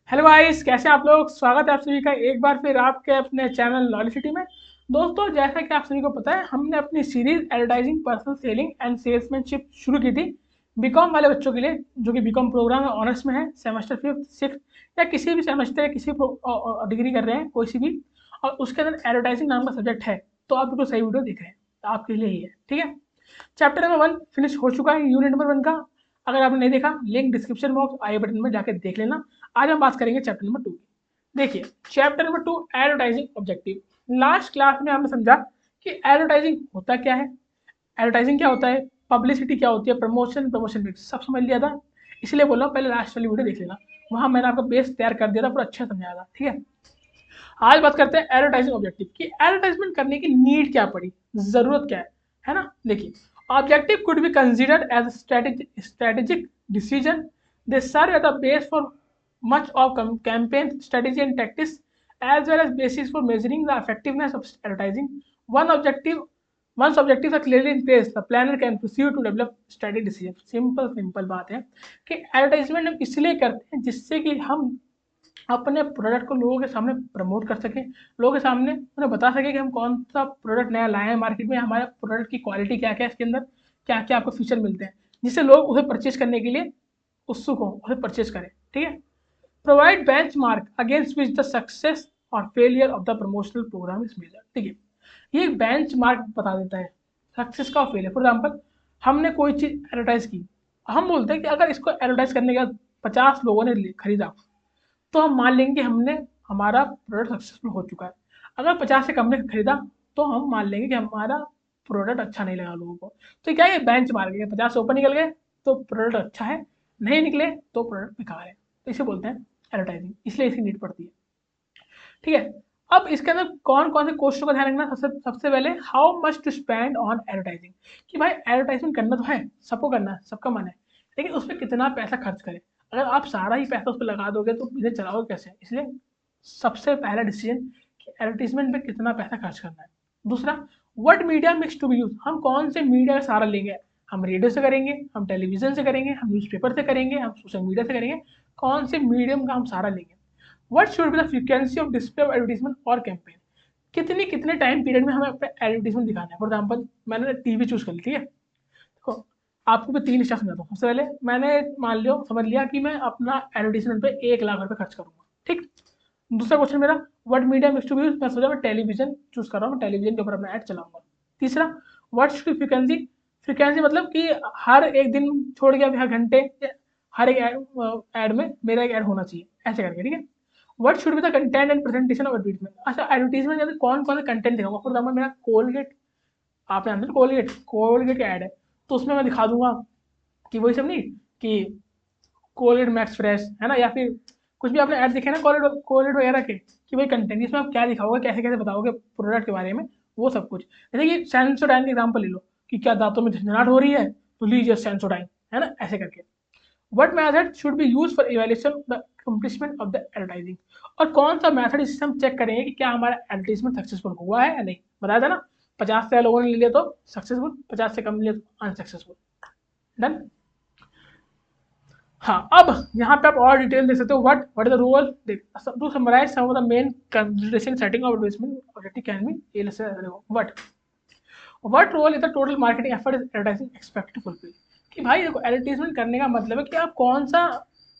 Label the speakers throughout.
Speaker 1: Hello guys, कैसे हैं आप लोग। स्वागत है आप सभी का एक बार फिर आपके अपने चैनल लॉलिसिटी में। दोस्तों, जैसा कि आप सभी को पता है, हमने अपनी series advertising personal selling and salesmanship शुरू की थी बीकॉम वाले बच्चों के लिए, जो कि बीकॉम प्रोग्राम में ऑनर्स में है, सेमेस्टर फिफ्थ सिक्स या किसी भी सेमेस्टर या किसी डिग्री कर रहे हैं कोई सी भी, और उसके अंदर एडवर्टाइजिंग नाम का सब्जेक्ट है। तो आप बिल्कुल सही वीडियो देख रहे हैं, तो आपके लिए ही है। ठीक है, चैप्टर नंबर 1 फिनिश हो चुका है, यूनिट नंबर 1 का। अगर आपने नहीं देखा, link description box I button में जाकर देख लेना। आज हम बात करेंगे चैप्टर नंबर 2 की। देखिए, chapter number 2 advertising objective. Last class में हमने समझा कि एडवर्टाइजिंग होता क्या है, एडवर्टाइजिंग क्या होता है, पब्लिसिटी क्या होती है, प्रमोशन प्रमोशन मिक्स, सब समझ लिया था। इसलिए बोल रहा हूँ, पहले लास्ट वाली वीडियो देख लेना, वहां मैंने आपका बेस तैयार कर दिया था, पूरा अच्छा समझाया था। ठीक है, आज बात करते हैं एडवर्टाइजिंग ऑब्जेक्टिव की। एडवर्टाइजमेंट करने की नीड क्या पड़ी, जरूरत क्या है ना। देखिए, objective could be considered as strategic decision. They serve as a base for much of campaign strategy and tactics, as well as basis for measuring the effectiveness of advertising. One objective, once objectives are clearly in place, the planner can proceed to develop strategy decision. Simple बात है कि advertisement हम इसलिए करते हैं जिससे कि हम अपने प्रोडक्ट को लोगों के सामने प्रमोट कर सकें, लोगों के सामने उन्हें बता सकें कि हम कौन सा प्रोडक्ट नया लाए हैं मार्केट में, हमारे प्रोडक्ट की क्वालिटी क्या क्या है, इसके अंदर क्या क्या आपको फीचर मिलते हैं, जिससे लोग उसे परचेज करने के लिए उत्सुक हों, उसे परचेज करें। ठीक है, provide bench mark against which the success और failure of the promotional program is major. ठीक है, ये बेंच मार्क बता देता है सक्सेस का और फेलियर। फॉर एग्जाम्पल, हमने कोई चीज़ एडवर्टाइज की, हम बोलते हैं कि अगर इसको एडवर्टाइज करने के बाद 50 लोगों ने खरीदा, तो हम मान लेंगे हमने हमारा प्रोडक्ट सक्सेसफुल हो चुका है। अगर 50 से कम ने खरीदा, तो हम मान लेंगे कि हमारा प्रोडक्ट अच्छा नहीं लगा लोगों को। तो क्या ये बेंच मार्क है, 50 से ऊपर निकल गए तो प्रोडक्ट अच्छा है, नहीं निकले तो प्रोडक्ट बेकार है। तो इसे बोलते हैं एडवर्टाइजिंग, इसलिए इसकी नीड पड़ती है। ठीक है, अब इसके अंदर कौन कौन से क्वेश्चन का ध्यान रखना। सबसे सबसे पहले, how much to spend on advertising, कि भाई एडवर्टाइजमेंट करना तो है, सबको करना है, सबका मन है, लेकिन उस पर कितना पैसा खर्च करें। अगर आप सारा ही पैसा उस पर लगा दोगे तो इसे चलाओगे कैसे। इसलिए सबसे पहला डिसीजन कि एडवर्टीजमेंट पे कितना पैसा खर्च करना है। दूसरा, what media mix to be use, हम कौन से मीडिया का सहारा लेंगे। हम रेडियो से करेंगे, हम टेलीविजन से करेंगे, हम न्यूज़पेपर से करेंगे, हम सोशल मीडिया से करेंगे, कौन से मीडियम का हम सहारा लेंगे। What should be the frequency of display of advertisement और कैंपेन, कितनी कितने टाइम पीरियड में हमें अपने एडवर्टीजमेंट दिखाना है। फॉर एग्जाम्पल, मैंने टीवी चूज कर ली, ठीक है, देखो आपको मैं 3 स्टेप समझाता हूँ। सबसे पहले मैंने मान लिया, समझ लिया कि मैं अपना एडवर्टीजमेंट पे 1 लाख रुपए खर्च करूंगा। ठीक, दूसरा क्वेश्चन मेरा, what media mix to be use, मैं सोचा मैं टेलीविजन चूज कर रहा हूँ, मैं टेलीविजन के ऊपर अपना ऐड चलाऊंगा। तीसरा, व्हाट शुड फ्रीक्वेंसी, फ्रीक्वेंसी मतलब कि हर एक दिन छोड़ के, हर घंटे, हर एक ऐड में मेरा एक ऐड होना चाहिए, ऐसे करके। ठीक है, what should be the content and presentation of advertisement. अच्छा, एडवर्टीजमेंट के अंदर कौन कौन सा कंटेंट दिखाऊंगा। फॉर एग्जाम्पल, मेरा कोलगेट, आपने अंदर कोलगेट कोलगेट का ऐड है, तो उसमें मैं दिखा दूंगा कि वही सब नहीं कि कोलगेट मैक्स फ्रेश है ना, या फिर कुछ भी आपने ऐड दिखे ना कोलगेट कोलगेट वगैरह के, कि वही कंटेंट, इसमें आप क्या दिखाओगे, कैसे कैसे बताओगे प्रोडक्ट के बारे में, वो सब कुछ। जैसे कि सेंसोडाइन का एग्जाम्पल ले लो, कि क्या दांतों में झंझनाहट हो रही है, तो लीजिए सेंसोडाइन, है ना, ऐसे करके। What method should be use for evaluation the accomplishment of the advertising, और कौन सा मेथड इससे हम चेक करेंगे कि क्या हमारा एडवर्टाइजमेंट सक्सेसफुल हुआ है या नहीं। बताया था ना, 50 से लोगों ने ले लिया तो सक्सेसफुल, 50 से कम लिया तो अनसक्सेसफुल। डन। हाँ, अब यहाँ पे आप और डिटेल देख सकते हो। What is the role, to summarise some of the main consideration setting of advertisement objective can be what what role is the total marketing effort is advertising expect to fulfil. कि भाई देखो, advertisement करने का मतलब है कि आप कौन सा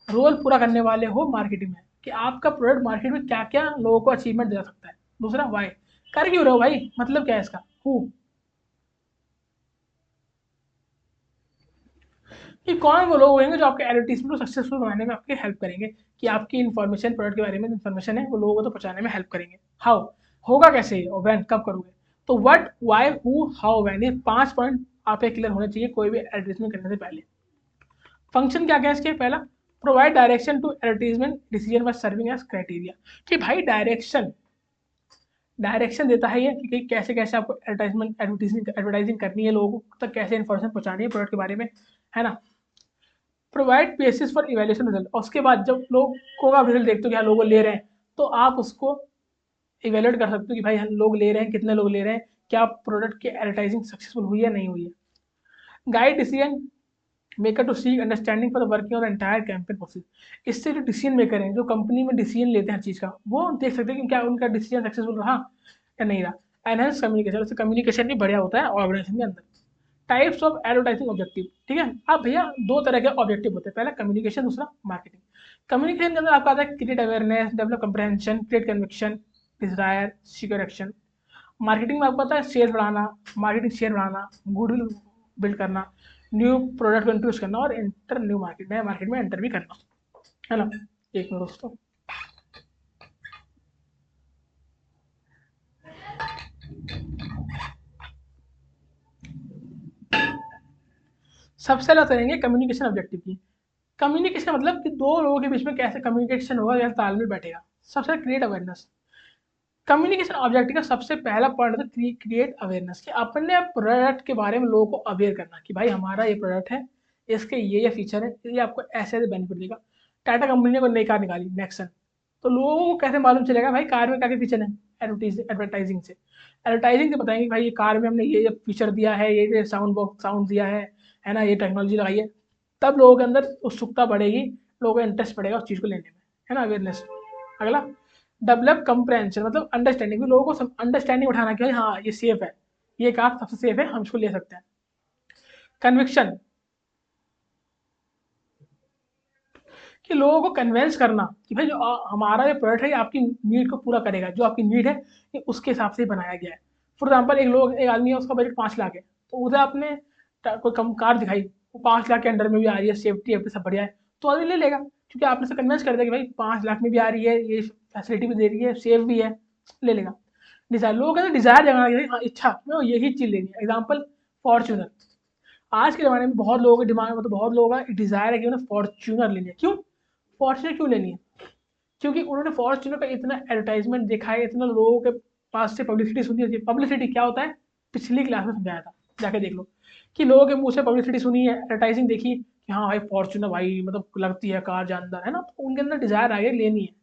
Speaker 1: रोल पूरा करने वाले हो मार्केटिंग में, कि आपका प्रोडक्ट मार्केट में क्या क्या लोगों को अचीवमेंट दे सकता है। दूसरा, वाई, कर क्यों रहे हो भाई, मतलब क्या है इसका। हु, कि कौन वो लोग होंगे जो आपके एडवर्टीजमेंट को सक्सेसफुल बनाने में आपकी हेल्प करेंगे, कि आपकी इन्फॉर्मेशन, प्रोडक्ट के बारे में इन्फॉर्मेशन है, वो लोगों को तो पहुंचाने में हेल्प करेंगे। हाउ, होगा कैसे और व्हेन, कब करोगे। तो what, why, who, how, when, ये 5 पॉइंट आपके क्लियर होने चाहिए कोई भी एडवर्टीजमेंट करने से पहले। फंक्शन क्या क्या है इसके। पहला, provide direction to advertisement decision by serving as criteria, कि भाई डायरेक्शन डायरेक्शन देता है ये, कि कैसे कैसे आपको एडवर्टाइजिंग करनी है, लोगों तक कैसे इन्फॉर्मेशन पहुंचानी है प्रोडक्ट के बारे में, है ना। Provide basis for evaluation result, और उसके बाद जब लोगों का रिजल्ट देखते हो कि लोग ले रहे हैं, तो आप उसको इवेल्यूएट कर सकते हो कि भाई लोग ले रहे हैं, कितने लोग ले रहे हैं, क्या प्रोडक्ट की एडवर्टाइजिंग सक्सेसफुल हुई है नहीं हुई है। Guide decision maker to seek understanding for the working of entire campaign process. इससे जो डिसीजन मेकर हैं, जो कंपनी में डिसीजन लेते हैं हर चीज़ का, वो देख सकते हैं कि क्या उनका डिसीजन सक्सेसफुल रहा या नहीं रहा। एनहेंस कम्युनिकेशन, उससे कम्युनिकेशन भी बढ़िया होता है ऑर्गेनाइजेशन के अंदर। टाइप्स ऑफ एडवर्टाइजिंग ऑब्जेक्टिव, ठीक है। अब भैया दो तरह के ऑब्जेक्टिव होते हैं, पहला कम्युनिकेशन, दूसरा मार्केटिंग। कम्युनिकेशन के अंदर आपका आता है create awareness, develop comprehension, create conviction, desire, secure action. Marketing में आपको पता है सेल बढ़ाना, मार्केटिंग शेयर बढ़ाना, गुडविल बिल्ड करना, न्यू प्रोडक्ट को इंट्रोड्यूस करना और एंटर न्यू मार्केट, नया मार्केट में एंटर भी करना, है ना। एक मिनट दोस्तों, सबसे पहले करेंगे कम्युनिकेशन ऑब्जेक्टिव की। कम्युनिकेशन मतलब कि दो लोगों के बीच में कैसे कम्युनिकेशन होगा या तालमेल बैठेगा। सबसे क्रिएट अवेयरनेस। कम्युनिकेशन ऑब्जेक्टिव का सबसे पहला पॉइंट होता है क्रिएट अवेयरनेस, कि अपने प्रोडक्ट के बारे में लोगों को अवेयर करना कि भाई हमारा ये प्रोडक्ट है, इसके ये फीचर है, ये आपको ऐसे ऐसे बेनिफिट देगा। टाटा कंपनी ने कोई नई कार निकाली नेक्सन, तो लोगों को कैसे मालूम चलेगा भाई कार में क्या क्या फीचर है? एडवर्टाइजिंग से। एडवर्टाइजिंग से बताएंगे भाई ये कार में हमने ये फीचर दिया है, ये साउंड बॉक्स साउंड दिया है ना, ये टेक्नोलॉजी लगाई है। तब लोगों के अंदर उत्सुकता बढ़ेगी, लोगों का इंटरेस्ट बढ़ेगा उस चीज़ को लेने में, है ना, अवेयरनेस। अगला डेवलप कंप्रेंशन, मतलब अंडरस्टैंडिंग, लोगों को अंडरस्टैंडिंग उठाना कि हाँ ये सेफ है, ये कार सबसे सेफ है, हम इसको ले सकते हैं। कन्विक्शन, कि लोगों को कन्विंस करना कि भाई जो हमारा ये प्रोडक्ट है ये आपकी नीड को पूरा करेगा, जो आपकी नीड है ये उसके हिसाब से ही बनाया गया है। फॉर एग्जाम्पल एक आदमी है, उसका बजट 5 लाख है, तो उसे आपने कोई कम कार दिखाई, वो 5 लाख के अंडर में भी आ रही है, सेफ्टी वेफ्टी सब बढ़िया है, तो आदमी ले लेगा, क्योंकि आपने से कन्विंस कर दिया कि भाई 5 लाख में भी आ रही है, ये फैसिलिटी भी दे रही है, सेफ भी है, ले लेगा। डिजायर, लोगों के अंदर डिजायर जगाना कि भाई हाँ इच्छा मैं यही चीज़ लेनी है। एग्जाम्पल फॉर्च्यूनर, आज के ज़माने में बहुत लोगों की डिमांड, मतलब बहुत लोगों का डिज़ायर है कि उन्हें फॉर्च्यूनर लेनी है। क्यों फॉर्च्यूनर क्यों लेनी है? क्योंकि उन्होंने फॉर्च्यूनर का इतना एडवर्टाइजमेंट देखा है, इतना लोगों के पास से पब्लिसिटी सुनी है। पब्लिसिटी क्या होता है, पिछली क्लास में समझाया था, जाके देख लो, कि लोगों के मुंह से पब्लिसिटी सुनी है, एडवर्टाइजिंग देखी कि हाँ भाई फॉर्च्यूनर भाई मतलब लगती है कार जानदार, है ना, तो उनके अंदर डिज़ायर आ गया लेनी है।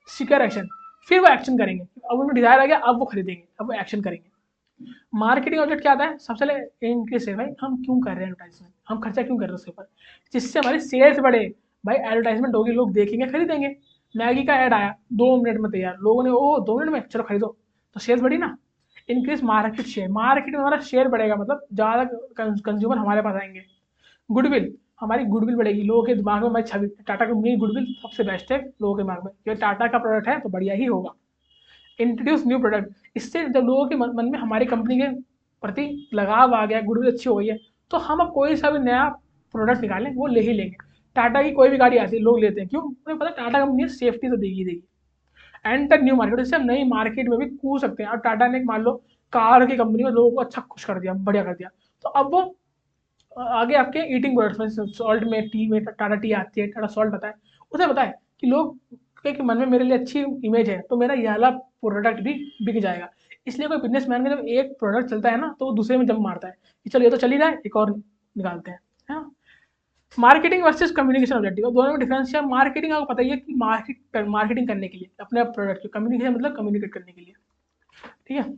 Speaker 1: सिक्योर एक्शन, फिर वो एक्शन करेंगे, अब उनमें डिज़ायर आ गया, अब वो खरीदेंगे, अब वो एक्शन करेंगे। मार्केटिंग बजट क्या आता है, सबसे पहले इनक्रीज है भाई हम क्यों कर रहे हैं एडवर्टाइजमेंट, हम खर्चा क्यों कर रहे हैं उसके ऊपर, जिससे हमारी सेल्स बढ़े। भाई एडवर्टाइजमेंट होगी, लोग देखेंगे खरीदेंगे। मैगी का ऐड आया 2 मिनट में तैयार, लोगों ने ओ 2 मिनट में चलो खरीदो, तो सेल्स बढ़ी ना। इंक्रीज मार्केट शेयर, मार्केट में हमारा शेयर बढ़ेगा, मतलब ज़्यादा कंज्यूमर हमारे पास आएंगे। गुडविल, हमारी गुडविल बढ़ेगी, लोगों के दिमाग में हमारी छवि, टाटा कंपनी की गुडविल सबसे बेस्ट है लोगों के दिमाग में, क्योंकि टाटा का प्रोडक्ट है तो बढ़िया ही होगा। इंट्रोड्यूस न्यू प्रोडक्ट, इससे जब लोगों के मन में हमारी कंपनी के प्रति लगाव आ गया, गुडविल अच्छी हो गई है, तो हम अब कोई सा भी नया प्रोडक्ट निकालें वो ले ही लेंगे। टाटा की कोई भी गाड़ी आती है लोग लेते हैं, क्यों, उन्हें पता है टाटा कंपनी सेफ्टी तो देगी देगी। एंटर न्यू मार्केट, इससे हम नई मार्केट में भी कूद सकते हैं। और टाटा ने मान लो कार की कंपनी में लोगों को अच्छा खुश कर दिया, बढ़िया कर दिया, तो अब वो आगे आपके ईटिंग प्रोडक्ट्स में, सॉल्ट में, टी में, टाटा टी आती है, टाटा सॉल्ट बताए, उसे बताए कि लोग के मन में मेरे लिए अच्छी इमेज है, तो मेरा ये वाला प्रोडक्ट भी बिक जाएगा। इसलिए कोई बिजनेसमैन का जब एक प्रोडक्ट चलता है ना, तो वो दूसरे में जम मारता है कि चलो ये तो चल ही रहा है, एक और निकालते हैं, है ना। मार्केटिंग वर्सेस कम्युनिकेशन ऑब्जेक्टिव, दोनों में डिफरेंस है। मार्केटिंग आपको पता ही है कि मार्केटिंग करने के लिए अपने प्रोडक्ट की, कम्युनिकेशन मतलब कम्युनिकेट करने के लिए, ठीक है।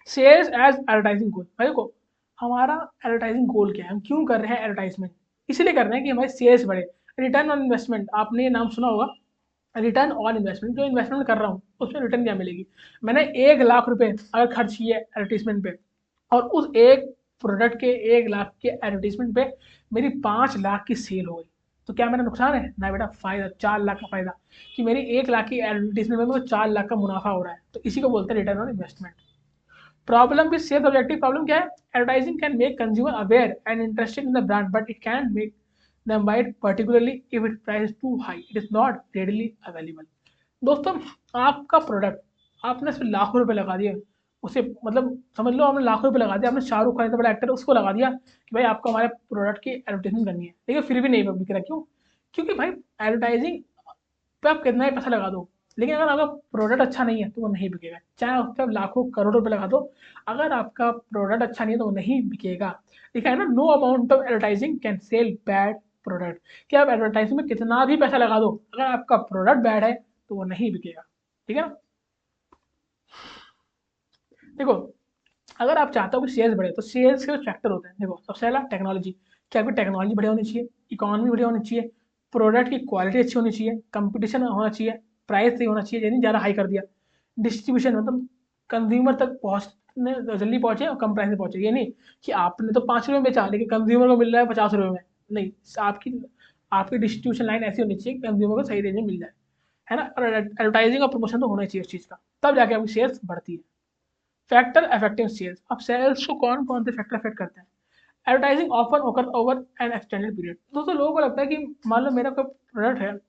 Speaker 1: सेल्स एज एडवर्टाइजिंग गोल, भाई को हमारा एडवर्टाइजिंग गोल क्या है, हम क्यों कर रहे हैं एडवर्टाइजमेंट, इसलिए कर रहे हैं कि हमारी सेल्स बढ़े। रिटर्न ऑन इन्वेस्टमेंट, आपने ये नाम सुना होगा, रिटर्न ऑन इन्वेस्टमेंट, जो इन्वेस्टमेंट कर रहा हूँ उसमें रिटर्न क्या मिलेगी। मैंने 1 लाख रुपए अगर खर्च किए एडवर्टीजमेंट पे, और उस एक प्रोडक्ट के 1 लाख के एडवर्टीजमेंट पे मेरी 5 लाख की सेल हो गई, तो क्या मेरा नुकसान है ना बेटा, फायदा, 4 लाख का फायदा, कि मेरी 1 लाख की एडवर्टीजमेंट में मुझे 4 लाख का मुनाफा हो रहा है, तो इसी को बोलते हैं return on investment. Problem with sales objective, problem क्या है, advertising can make consumer aware and interested in the brand, but it can make them buy it, particularly if its price is too high, it is not readily available। दोस्तों आपका product, आपने इसमें लाखों रुपए लगा दिए, उसे मतलब समझ लो आपने लाखों रुपए लगा दिया, आपने शाहरुख खान इतना बड़ा एक्टर उसको लगा दिया कि भाई आपको हमारे प्रोडक्ट की एडवर्टाइजमेंट करनी है, लेकिन फिर भी नहीं बिक रहा, क्यों, क्योंकि भाई एडवर्टाइजिंग पे आप कितना ही पैसा लगा दो, लेकिन अगर आपका प्रोडक्ट अच्छा नहीं है तो वो नहीं बिकेगा, चाहे उस पर आप लाखों करोड़ों रुपए लगा दो, अगर आपका प्रोडक्ट अच्छा नहीं है तो वो नहीं बिकेगा। लिखा है ना, no amount of advertising can sell bad product, कि आप एडवर्टाइजिंग में कितना भी पैसा लगा दो, अगर आपका प्रोडक्ट बैड है तो वो नहीं बिकेगा, ठीक है ना। देखो अगर आप चाहते हो कि सेल्स बढ़े, तो सेल्स के फैक्टर होते हैं, देखो सबसे पहला टेक्नोलॉजी, कि आपकी टेक्नोलॉजी बढ़िया होनी चाहिए, इकोनॉमी बढ़िया होनी चाहिए, प्रोडक्ट की क्वालिटी अच्छी होनी चाहिए, कंपटीशन होना चाहिए, प्राइस सही होना चाहिए, यानी ज़्यादा हाई कर दिया, डिस्ट्रीब्यूशन मतलब कंज्यूमर तक पहुँचने जल्दी पहुँचे और कम प्राइस में पहुँचे। ये नहीं कि आपने तो 5 रुपये में बेचा लेकिन कंज्यूमर को मिल रहा है 50 रुपये में, नहीं, आपकी आपकी डिस्ट्रीब्यूशन लाइन ऐसी होनी चाहिए कि कंज्यूमर को सही रेंज में मिल जाए, है ना। और एडवर्टाइजिंग और प्रमोशन तो होना चाहिए उस चीज़ का, तब जाके आपकी सेल्स बढ़ती है। फैक्टर अफेक्टिंग सेल्स, अब सेल्स को कौन कौन से फैक्टर अफेक्ट करते हैं। एडवर्टाइजिंग ऑफन ओकर ओवर एन एक्सटेंडेड पीरियड। दोस्तों लोगों को लगता है कि मान लो मेरा कोई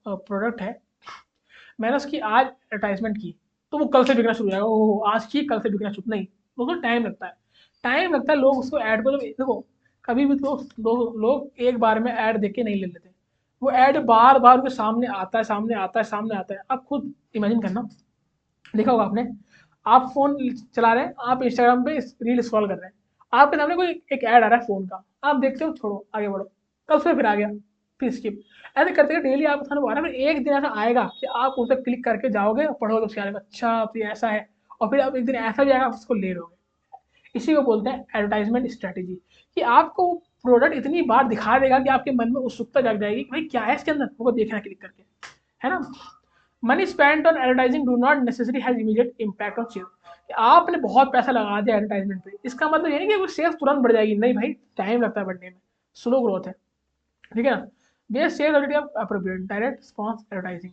Speaker 1: प्रोडक्ट है, मैंने उसकी आज एडवर्टाइजमेंट की तो वो कल से बिकना शुरू हो जाएगा, ओह आज की कल से बिकना शुरू, नहीं, दोस्तों टाइम लगता है। टाइम लगता है, लोग उसको ऐड को, जब देखो कभी भी तो लोग एक बार में ऐड देख के नहीं ले लेते, वो ऐड बार बार उनके सामने आता है, सामने आता है, सामने आता है। आप खुद इमेजिन करना, देखा होगा आपने, आप फोन चला रहे हैं, आप इंस्टाग्राम पे रील स्क्रॉल कर रहे हैं, आपके सामने कोई एक ऐड आ रहा है फोन का, आप देखते हो छोड़ो आगे बढ़ो, कल फिर आ गया, फिर स्किप, ऐसे करते करते डेली आपके सामने आ रहा है, फिर एक दिन ऐसा आएगा कि आप उस पर क्लिक करके जाओगे और पढ़ोगे उसके बारे में, अच्छा तो ये ऐसा है, और फिर आप एक दिन ऐसा भी आएगा आप उसको ले लोगे। इसी को बोलते हैं एडवर्टाइजमेंट स्ट्रेटेजी, कि आपको प्रोडक्ट इतनी बार दिखा देगा कि आपके मन में उत्सुकता जग जाएगी कि भाई क्या है इसके अंदर, वो देखना क्लिक करके, है ना। Money spent on advertising do not necessary has immediate impact on sales. आपने बहुत पैसा लगा दिया एडवर्टाइजमेंट पे, इसका मतलब ये नहीं कि सेल्स तुरंत बढ़ जाएगी, नहीं भाई, टाइम लगता है बढ़ने में, स्लो ग्रोथ है, ठीक है ना। बेस सेल्स ऑलरेडी आप अप्रोप्रिएट डायरेक्ट रिस्पॉन्स एडवर्टाइजिंग।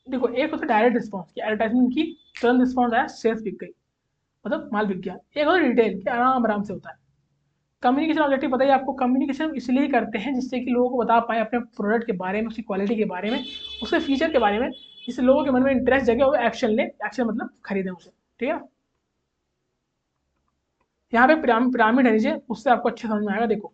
Speaker 1: देखो एक होता है डायरेक्ट रिस्पॉन्स की एडवर्टाइजमेंट की, तुरंत रिस्पॉन्स आया, सेल्स बिक गई, मतलब माल बिक गया। एक होता है रिटेल कि आराम आराम से होता है। कम्युनिकेशन ऑब्जेक्टिव बताइए आपको, कम्युनिकेशन इसलिए करते हैं जिससे कि लोगों को बता पाए अपने प्रोडक्ट के बारे में, उसकी क्वालिटी के बारे में, उसके फीचर के बारे में, जिससे लोगों के मन में इंटरेस्ट जगे और एक्शन ले, एक्शन मतलब खरीदें उसे, ठीक है। यहाँ पे पिरामिड है नीचे, उससे आपको अच्छे समझ में आएगा। देखो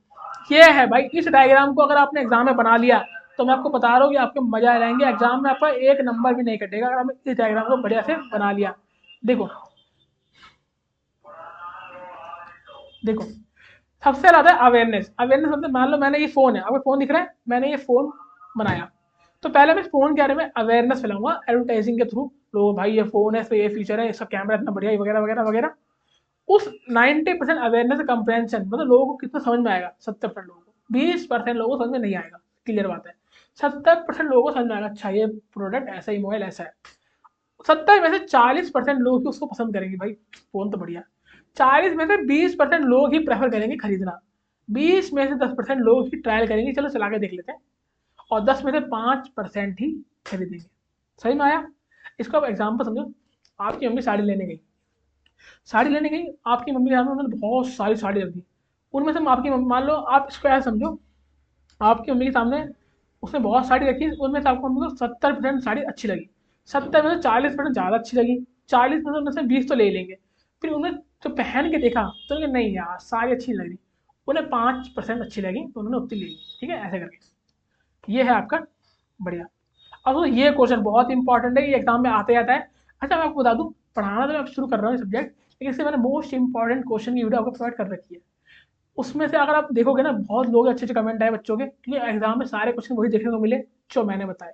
Speaker 1: ये है भाई, इस डायग्राम को अगर आपने एग्जाम में बना लिया तो मैं आपको बता रहा हूँ कि आपके मजा आ जाएंगे, एग्जाम में आपका एक नंबर भी नहीं कटेगा अगर आपने इस डायग्राम को बढ़िया से बना लिया। देखो देखो सबसे ज्यादा अवेयरनेस, अवेयरनेस मतलब मान लो मैंने ये फोन है, आपको फोन दिख रहा है, मैंने ये फोन बनाया, तो पहले मैं फोन के बारे में अवेयरनेस फैलाऊंगा एडवर्टाइजिंग के थ्रू, लोग भाई ये फोन है, इसमें ये फीचर है, इसका कैमरा इतना बढ़िया है, वगैरह वगैरह वगैरह। उस 90% अवेयरनेस कंप्रेंशन मतलब लोगों को कितना समझ में आएगा, 70% लोगों को, 20% लोगों को समझ में नहीं आएगा, क्लियर बात है। 70% लोगों को समझ में आएगा, अच्छा ये प्रोडक्ट ऐसा ही, मोबाइल ऐसा है। 70 में से 40% लोग ही उसको पसंद करेंगे, भाई फोन तो बढ़िया। 40 में से 20% लोग ही प्रेफर करेंगे खरीदना, 20 में से 10% लोग ही ट्रायल करेंगे, चलो चला के देख लेते हैं, और 10 में से 5% ही खरीदेंगे। सही में आया। इसको आप एग्जाम्पल समझो, आपकी मम्मी साड़ी लेने गई, साड़ी लेने गई आपकी मम्मी के सामने, उन्होंने बहुत सारी साड़ी रख दी, उनमें से आपकी मम्मी, मान लो आप इसको ऐसा समझो, आपकी मम्मी के सामने उसने बहुत साड़ी रखी, उनमें से आपको मम्मी को 70% साड़ी अच्छी लगी, 70 में से 40% ज़्यादा अच्छी लगी, 40 में से 20 तो ले लेंगे, फिर उन्हें जो पहन के देखा तो उन्हें नहीं यार साड़ी अच्छी लग रही, उन्हें 5% अच्छी लगी तो उन्होंने उतनी ले ली, ठीक है, ऐसे करके। ये है आपका बढ़िया। अब तो ये क्वेश्चन बहुत इंपॉर्टेंट है, ये एग्जाम में आते जाता है। अच्छा मैं आपको बता दूं, पढ़ाना तो मैं शुरू कर रहा हूँ सब्जेक्ट, लेकिन इससे मैंने मोस्ट इंपॉर्टेंट क्वेश्चन की वीडियो आपको प्रोवाइड कर रखी है। उसमें से अगर आप देखोगे ना, बहुत लोग अच्छे अच्छे कमेंट आए बच्चों के, क्योंकि एग्जाम में सारे क्वेश्चन वही देखने को मिले जो मैंने बताए,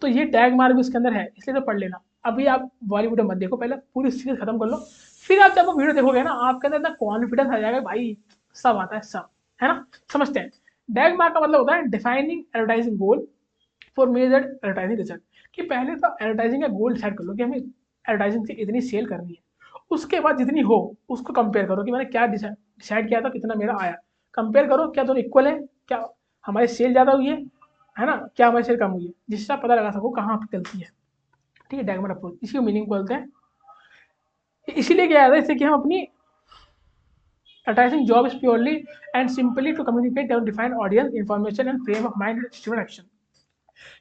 Speaker 1: तो ये टैग मार्क भी उसके अंदर है, इसलिए तो पढ़ लेना। अभी आप वाली वीडियो मत देखो, पहले पूरी सीरीज खत्म कर लो, फिर आप जब वीडियो देखोगे ना आपके अंदर इतना कॉन्फिडेंस आ जाएगा, भाई सब आता है सब, है ना। समझते हैं। टैग मार्क का मतलब होता है defining advertising goal for measured advertising result, कि पहले तो एडवर्टाइजिंग का गोल डिसाइड कर लो कि हमें एडवर्टाइजिंग से इतनी सेल करनी है, उसके बाद जितनी हो उसको कंपेयर करो कि मैंने क्या डिसाइड किया था, कितना मेरा आया, कंपेयर करो क्या दोनों इक्वल है, क्या हमारी सेल ज़्यादा हुई है ना, क्या हमारी सेल कम हुई है, जिससे आप पता लगा सको कहाँ आपकी गलती है, ठीक है। डायगोनल अप्रोच इसी को मीनिंग बोलते हैं। इसीलिए क्या है, इससे कि हम अपनी advertising job is purely and simply to communicate define audience information and frame of mind action.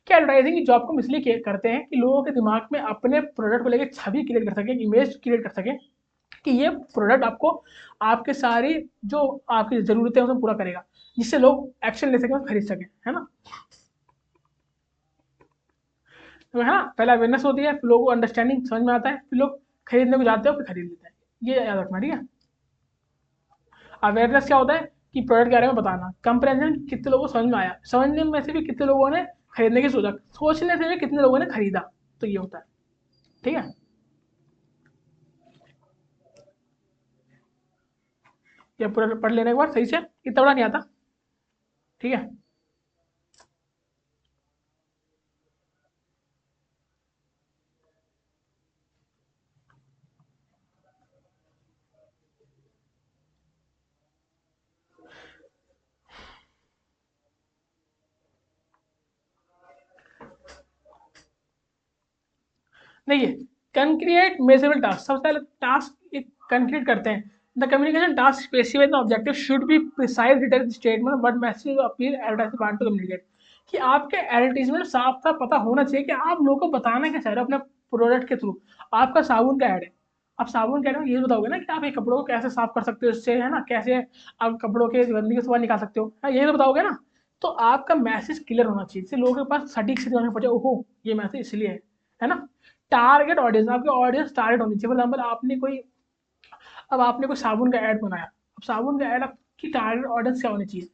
Speaker 1: क्या एडवर्टाइजिंग की जॉब को हम इसलिए करते हैं कि लोगों के दिमाग में अपने प्रोडक्ट को लेकर छवि क्रिएट कर सके, इमेज क्रिएट कर सके कि ये प्रोडक्ट आपको आपके सारी जो आपकी जरूरतें हैं उसे पूरा करेगा, जिससे लोग एक्शन ले सकें और खरीद सकें, है ना। तो है ना, पहला अवेयरनेस होती है, फिर लोगों को अंडरस्टैंडिंग समझ में आता है, फिर लोग खरीदने को जाते हैं, फिर खरीद लेते हैं। ये याद रखना, ठीक है। अवेयरनेस क्या होता है कि प्रोडक्ट के बारे में बताना, कंप्रेंशन कितने लोगों को समझ में आया, समझने में से भी कितने लोगों ने खरीदने की सोचा, सोचने से भी कितने लोगों ने खरीदा, तो ये होता है, ठीक है। ये पूरा पढ़ लेने के बाद सही से, इतना बड़ा नहीं आता। ठीक है। देखिए, कंक्रिएट मेजरेबल टास्क, सबसे पहले टास्क एक कंक्रीट करते हैं। The communication task specifies the objective should be precise written statement what message appeal advertisement want to communicate, कि आपके एडवर्टीजमेंट साफ साफ पता होना चाहिए कि आप लोगों को बताना क्या चाह रहे हो अपने प्रोडक्ट के थ्रू। आपका साबुन का ऐड है, आप साबुन के ऐड में ये बताओगे ना कि आप ये कपड़ों को कैसे साफ कर सकते हो इससे, है ना, कैसे आप कपड़ों के गंदगी से बाहर निकाल सकते हो, हाँ ये तो बताओगे ना। तो आपका मैसेज क्लियर होना चाहिए जिससे लोगों के पास सटीक से जाने पड़े, ओहो ये मैसेज इसलिए है ना। टारगेट ऑडियंस, आपकी ऑडियंस टारगेट होनी चाहिए। फॉर एग्जाम्पल आपने कोई, अब आपने कोई साबुन का ऐड बनाया, अब साबुन का ऐड आपकी टारगेट ऑडियंस क्या होनी चाहिए?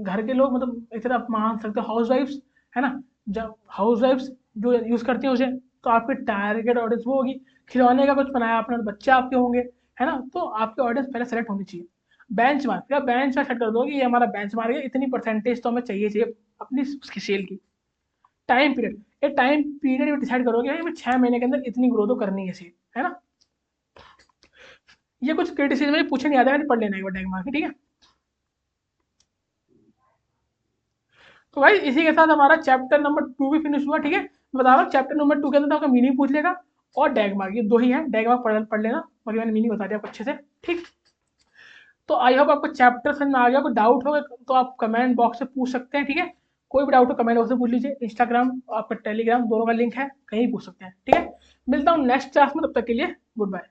Speaker 1: घर के लोग, मतलब एक तरह आप मान सकते हो हाउस वाइफ्स, है ना, जब हाउस वाइफ्स जो यूज करती हैं उसे, तो आपकी टारगेट ऑडियंस वो होगी। खिलौने का कुछ बनाया आपने तो बच्चे आपके होंगे, है ना, तो आपकी ऑडियंस पहले सेलेक्ट होनी चाहिए। बेंच मार्क, फिर बेंच मार्क सेट कर दो कि ये हमारा बेंच मार्क है, इतनी परसेंटेज तो हमें चाहिए चाहिए अपनी उसकी सेल की। टाइम पीरियड, ये टाइम पीरियड डिसाइड करोगे भाई 6 महीने के अंदर इतनी ग्रोथ तो करनी है सेल, है ना। ये कुछ क्रिटिसिज्म में पूछे नहीं आता है, पढ़ लेना एक बार टैग मार के, ठीक है। तो भाई इसी के साथ हमारा चैप्टर नंबर 2 भी फिनिश हुआ, ठीक है। मैं बता रहा हूँ चैप्टर नंबर 2 के अंदर तो आपका मीनिंग पूछ लेगा और डैग मार्क, ये दो ही है। डैग मार्क पढ़ लेना, बाकी मैंने मीनिंग बता दिया आपको अच्छे से, ठीक। तो आई होप आपको चैप्टर समझ में आ गया। कोई डाउट हो तो आप कमेंट बॉक्स से पूछ सकते हैं, ठीक है। कोई भी डाउट हो कमेंट बॉक्स से पूछ लीजिए। इंस्टाग्राम आपका टेलीग्राम दोनों का लिंक है, कहीं पूछ सकते हैं, ठीक है। मिलता हूँ नेक्स्ट क्लास में, तब तक के लिए गुड बाय।